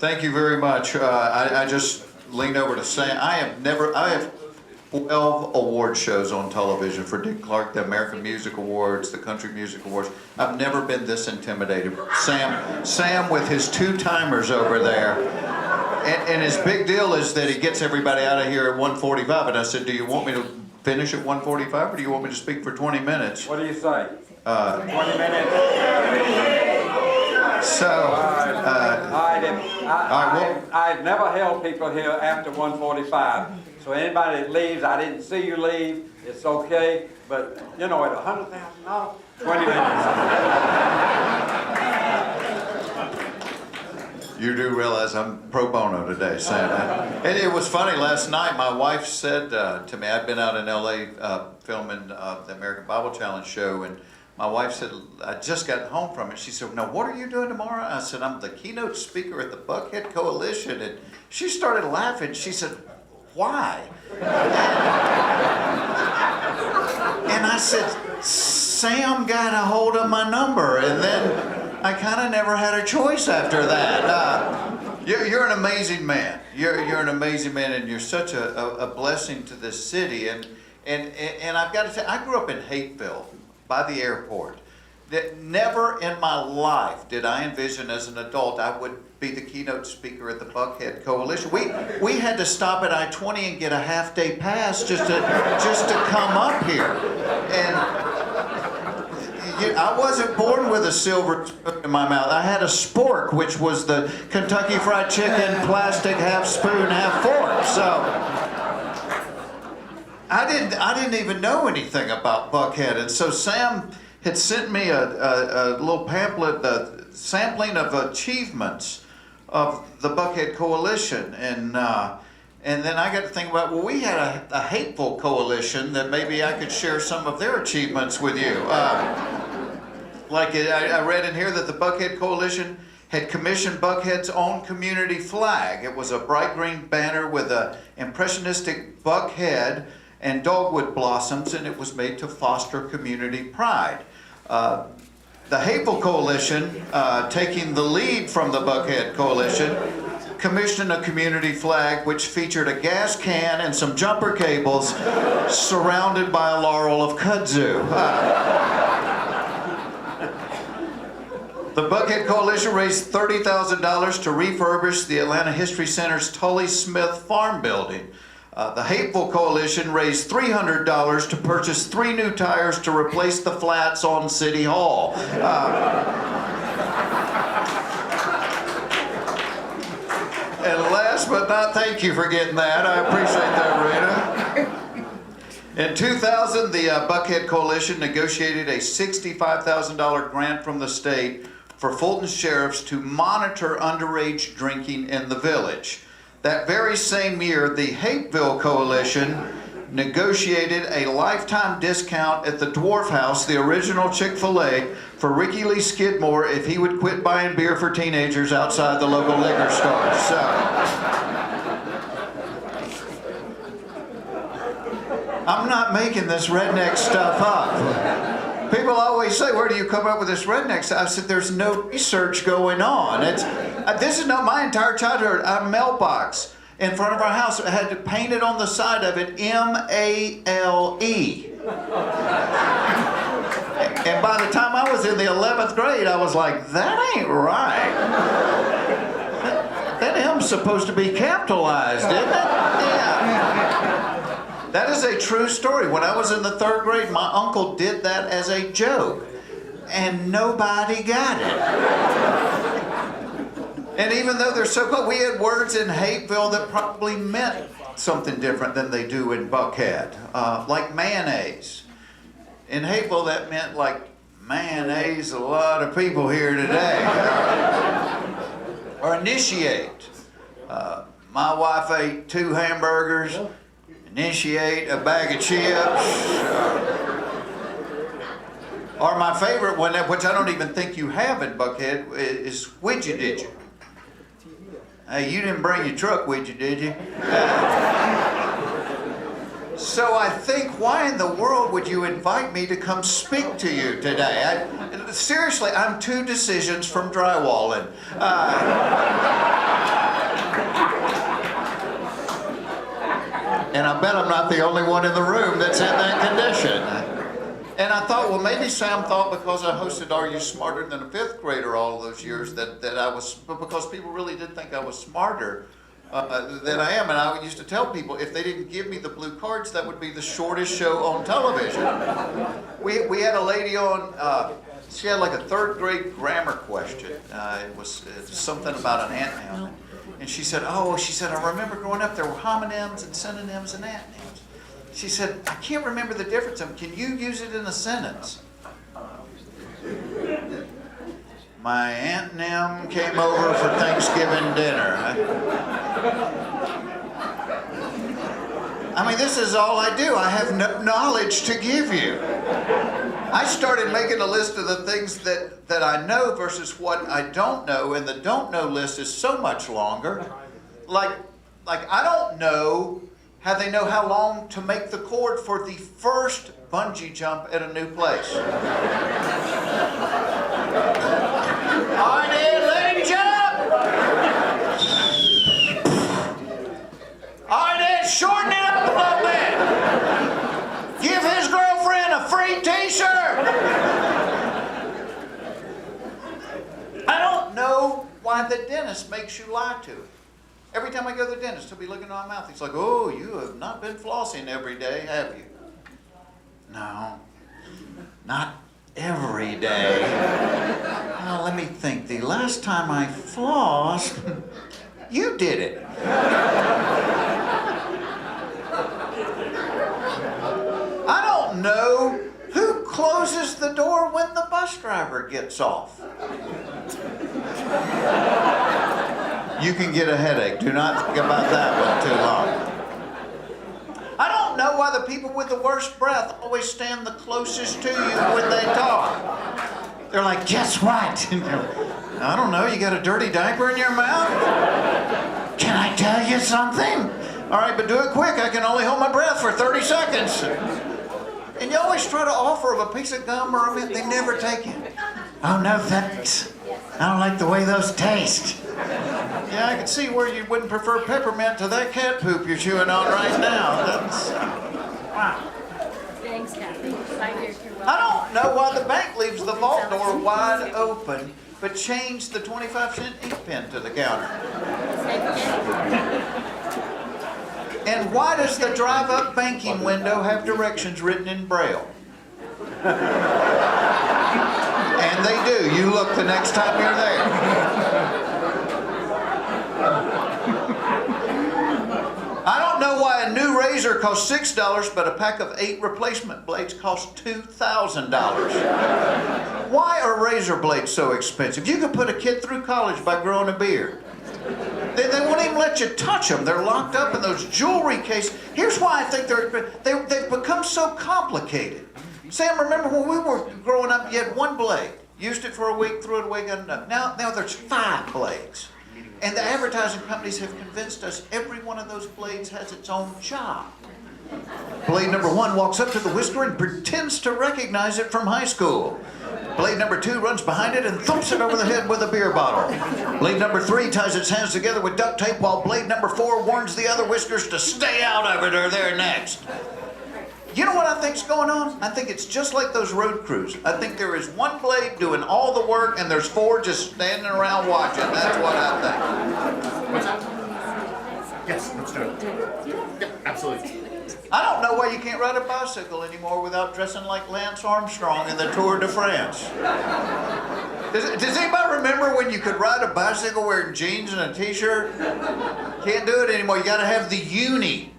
Thank you very much. I just leaned over to Sam. I have 12 award shows on television for Dick Clark, the American Music Awards, the Country Music Awards. I've never been this intimidated. Sam with his two-timers over there. And his big deal is that he gets everybody out of here at 1:45. And I said, do you want me to finish at 1:45 or do you want me to speak for 20 minutes? What do you say? 20 minutes. I've never held people here after 1:45. So anybody that leaves, I didn't see you leave, it's okay. But, you know, at $100,000, 20 minutes. You do realize I'm pro bono today, Sam. And it was funny, last night my wife said to me, I'd been out in LA filming the American Bible Challenge show, and my wife said, I just got home from it. She said, now what are you doing tomorrow? I said, I'm the keynote speaker at the Buckhead Coalition. And she started laughing. She said, why? And I said, Sam got a hold of my number. And then I kind of never had a choice after that. You're an amazing man. You're an amazing man, and you're such a blessing to this city. And I've got to say, I grew up in Hateville, by the airport. That never in my life did I envision as an adult I would be the keynote speaker at the Buckhead Coalition. We had to stop at I-20 and get a half-day pass just to come up here. And I wasn't born with a silver spoon in my mouth. I had a spork, which was the Kentucky Fried Chicken plastic half spoon, half fork. So I didn't even know anything about Buckhead, and so Sam had sent me a little pamphlet, sampling of achievements of the Buckhead Coalition, and then I got to think about, well, we had a hateful coalition that maybe I could share some of their achievements with you. I read in here that the Buckhead Coalition had commissioned Buckhead's own community flag. It was a bright green banner with an impressionistic Buckhead and dogwood blossoms, and it was made to foster community pride. The Hateful Coalition, taking the lead from the Buckhead Coalition, commissioned a community flag which featured a gas can and some jumper cables surrounded by a laurel of kudzu. The Buckhead Coalition raised $30,000 to refurbish the Atlanta History Center's Tully Smith Farm building. The Hateful Coalition raised $300 to purchase 3 new tires to replace the flats on City Hall. And last but not, thank you for getting that. I appreciate that, Rita. In 2000, the Buckhead Coalition negotiated a $65,000 grant from the state for Fulton sheriffs to monitor underage drinking in the village. That very same year, the Hateville Coalition negotiated a lifetime discount at the Dwarf House, the original Chick-fil-A, for Ricky Lee Skidmore if he would quit buying beer for teenagers outside the local liquor store. So, I'm not making this redneck stuff up. People always say, where do you come up with this redneck stuff? I said, there's no research going on. This is not my entire childhood. A mailbox in front of our house. I had to paint it on the side of it, M-A-L-E. And by the time I was in the 11th grade, I was like, that ain't right. That M's supposed to be capitalized, isn't it? Yeah. That is a true story. When I was in the 3rd grade, my uncle did that as a joke, and nobody got it. And even though they're so close, we had words in Hateville that probably meant something different than they do in Buckhead, like mayonnaise. In Hateville, that meant like mayonnaise, a lot of people here today. Or initiate. My wife ate 2 hamburgers. Initiate a bag of chips. Or my favorite one, which I don't even think you have in Buckhead, is would you, did you? Hey, you didn't bring your truck with you, did you? So I think, why in the world would would you invite me to come speak to you today? Seriously, I'm 2 decisions from drywalling. And I bet I'm not the only one in the room that's in that condition. And I thought, well, maybe Sam thought because I hosted Are You Smarter Than a Fifth Grader all those years that I was, but because people really did think I was smarter than I am. And I used to tell people if they didn't give me the blue cards, that would be the shortest show on television. We had a lady on, she had like a 3rd grade grammar question. It was something about an antnoun. And she said, I remember growing up there were homonyms and synonyms and antonyms. She said, I can't remember the difference. Can you use it in a sentence? My Aunt Nim came over for Thanksgiving dinner. I mean, this is all I do. I have no knowledge to give you. I started making a list of the things that I know versus what I don't know, and the don't know list is so much longer. Like I don't know how they know how long to make the cord for the first bungee jump at a new place. All right, let him jump! All right, shorten it up a little bit. Give his girlfriend a free t-shirt. I don't know why the dentist makes you lie to him. Every time I go to the dentist, he'll be looking at my mouth. He's like, oh, you have not been flossing every day, have you? No, not every day. Well, let me think. The last time I flossed, you did it. I don't know who closes the door when the bus driver gets off. You can get a headache. Do not think about that one too long. I don't know why the people with the worst breath always stand the closest to you when they talk. They're like, guess what? I don't know, you got a dirty diaper in your mouth? Can I tell you something? All right, but do it quick. I can only hold my breath for 30 seconds. And you always try to offer them a piece of gum or a mint. They never take it. Oh, no, thanks. I don't like the way those taste. Yeah, I can see where you wouldn't prefer peppermint to that cat poop you're chewing on right now. That's, wow. Thanks, Kathy. Bye, dear. You're welcome. I don't know why the bank leaves the vault door wide open, but change the 25-cent ink pen to the counter. And why does the drive-up banking window have directions written in Braille? And they do. You look the next time you're there. I don't know why a new razor costs $6, but a pack of 8 replacement blades costs $2,000. Why are razor blades so expensive? You could put a kid through college by growing a beard. They won't even let you touch them. They're locked up in those jewelry cases. Here's why I think they've become so complicated. Sam, remember when we were growing up, you had 1 blade. Used it for a week, threw it away, got another. Now there's 5 blades. And the advertising companies have convinced us every one of those blades has its own job. Blade number 1 walks up to the whisker and pretends to recognize it from high school. Blade number 2 runs behind it and thumps it over the head with a beer bottle. Blade number 3 ties its hands together with duct tape, while blade number 4 warns the other whiskers to stay out of it or they're next. You know what I think's going on? I think it's just like those road crews. I think there is 1 blade doing all the work and there's 4 just standing around watching. That's what I think. What's that? Yes, let's do it. Yeah, absolutely. I don't know why you can't ride a bicycle anymore without dressing like Lance Armstrong in the Tour de France. Does anybody remember when you could ride a bicycle wearing jeans and a t-shirt? Can't do it anymore. You got to have the uni.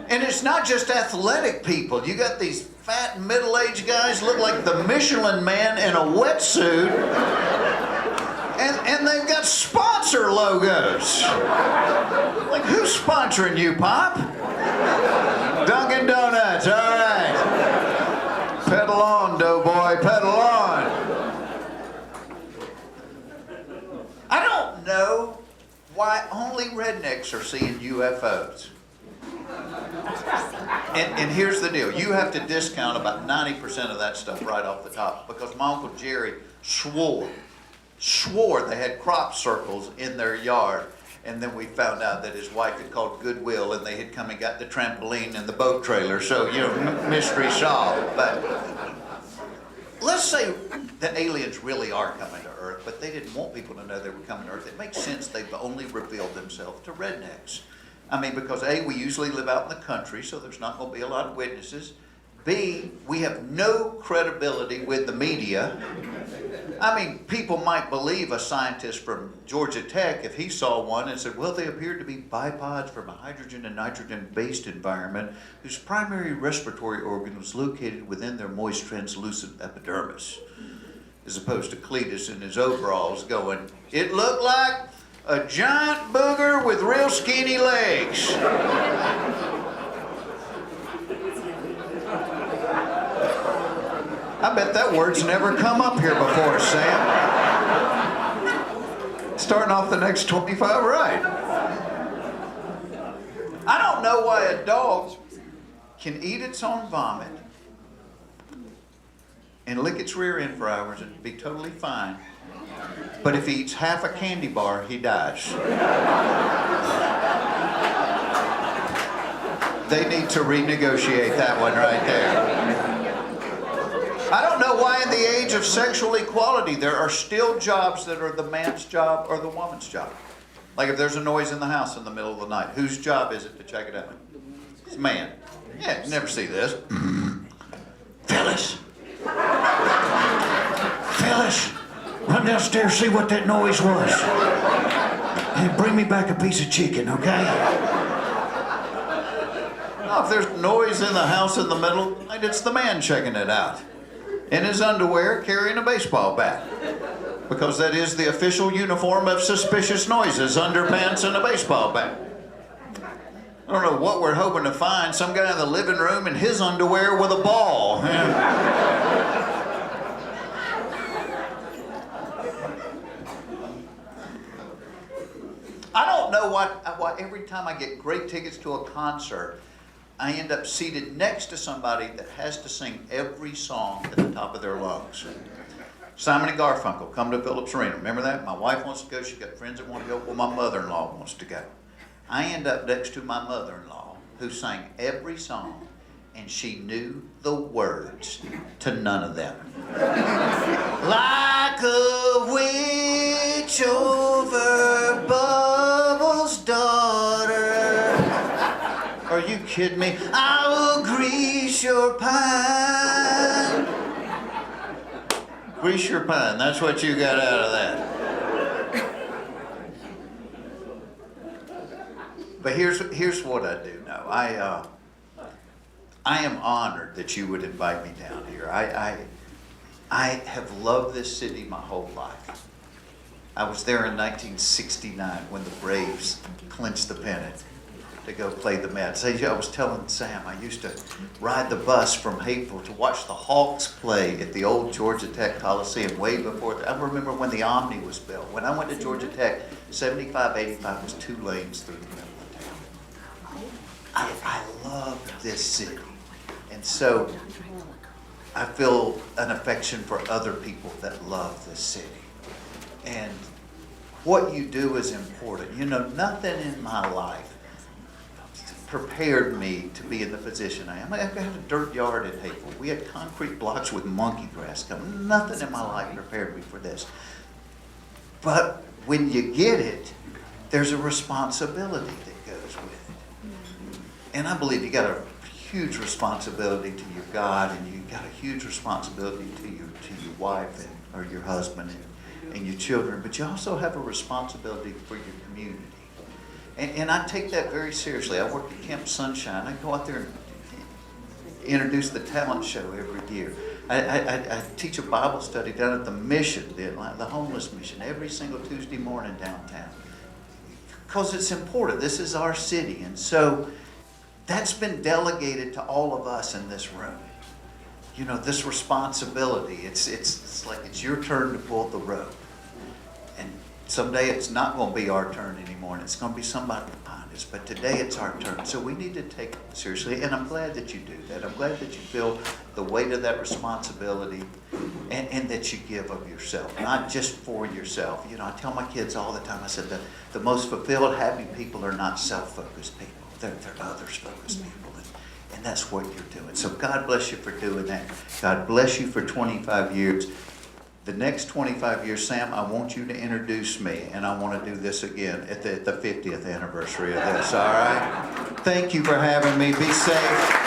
And it's not just athletic people. You got these fat middle-aged guys look like the Michelin Man in a wetsuit. And they've got sponsor logos. Like, who's sponsoring you, Pop? Dunkin' Donuts, all right. Pedal on, doughboy, pedal on. I don't know why only rednecks are seeing UFOs. And here's the deal. You have to discount about 90% of that stuff right off the top because my Uncle Jerry swore they had crop circles in their yard. And then we found out that his wife had called Goodwill and they had come and got the trampoline and the boat trailer. So, mystery solved. But let's say that aliens really are coming to Earth, but they didn't want people to know they were coming to Earth. It makes sense they've only revealed themselves to rednecks. I mean, because A, we usually live out in the country, so there's not going to be a lot of witnesses. B, we have no credibility with the media. I mean, people might believe a scientist from Georgia Tech if he saw one and said, well, they appeared to be bipods from a hydrogen and nitrogen-based environment whose primary respiratory organ was located within their moist, translucent epidermis. As opposed to Cletus in his overalls going, it looked like a giant booger with real skinny legs. I bet that word's never come up here before, Sam. Starting off the next 25 right. I don't know why a dog can eat its own vomit and lick its rear end for hours and be totally fine. But if he eats half a candy bar, he dies. They need to renegotiate that one right there. I don't know why in the age of sexual equality there are still jobs that are the man's job or the woman's job. Like if there's a noise in the house in the middle of the night, whose job is it to check it out? It's a man. Yeah, you never see this. Phyllis. Phyllis, run downstairs, see what that noise was. And bring me back a piece of chicken, okay? Now, if there's noise in the house in the middle of the night, it's the man checking it out. In his underwear, carrying a baseball bat. Because that is the official uniform of suspicious noises, underpants and a baseball bat. I don't know what we're hoping to find, some guy in the living room in his underwear with a ball. I don't know why every time I get great tickets to a concert, I end up seated next to somebody that has to sing every song at the top of their lungs. Simon and Garfunkel, Come to Phillips Arena. Remember that? My wife wants to go. She's got friends that want to go. Well, my mother-in-law wants to go. I end up next to my mother-in-law who sang every song, and she knew the words to none of them. Like a witch over Bubble's daughter. Are you kidding me? I will grease your pine. Grease your pine. That's what you got out of that. But here's what I do know. I am honored that you would invite me down here. I have loved this city my whole life. I was there in 1969 when the Braves clinched the pennant to go play the Mets. I was telling Sam, I used to ride the bus from Hapeville to watch the Hawks play at the old Georgia Tech Coliseum way before. I remember when the Omni was built. When I went to Georgia Tech, 75, 85 was 2 lanes through the middle of town. I love this city. And so I feel an affection for other people that love this city. And what you do is important. Nothing in my life prepared me to be in the position I am. I had a dirt yard in Hapeville. We had concrete blocks with monkey grass coming. Nothing in my life prepared me for this. But when you get it, there's a responsibility that goes with it. And I believe you got a huge responsibility to your God, and you got a huge responsibility to your wife or your husband and your children, but you also have a responsibility for your community. And I take that very seriously. I work at Camp Sunshine. I go out there and introduce the talent show every year. I teach a Bible study down at the mission, the homeless mission, every single Tuesday morning downtown. Because it's important. This is our city. And so that's been delegated to all of us in this room. This responsibility. It's like it's your turn to pull the rope. And someday it's not going to be our turn anymore, and it's going to be somebody behind focus. But today it's our turn. So we need to take it seriously. And I'm glad that you do that. I'm glad that you feel the weight of that responsibility and that you give of yourself, not just for yourself. You know, I tell my kids all the time, I said that the most fulfilled, happy people are not self-focused people. They're others-focused people. And that's what you're doing. So God bless you for doing that. God bless you for 25 years. The next 25 years, Sam, I want you to introduce me, and I want to do this again at the 50th anniversary of this, all right? Thank you for having me. Be safe.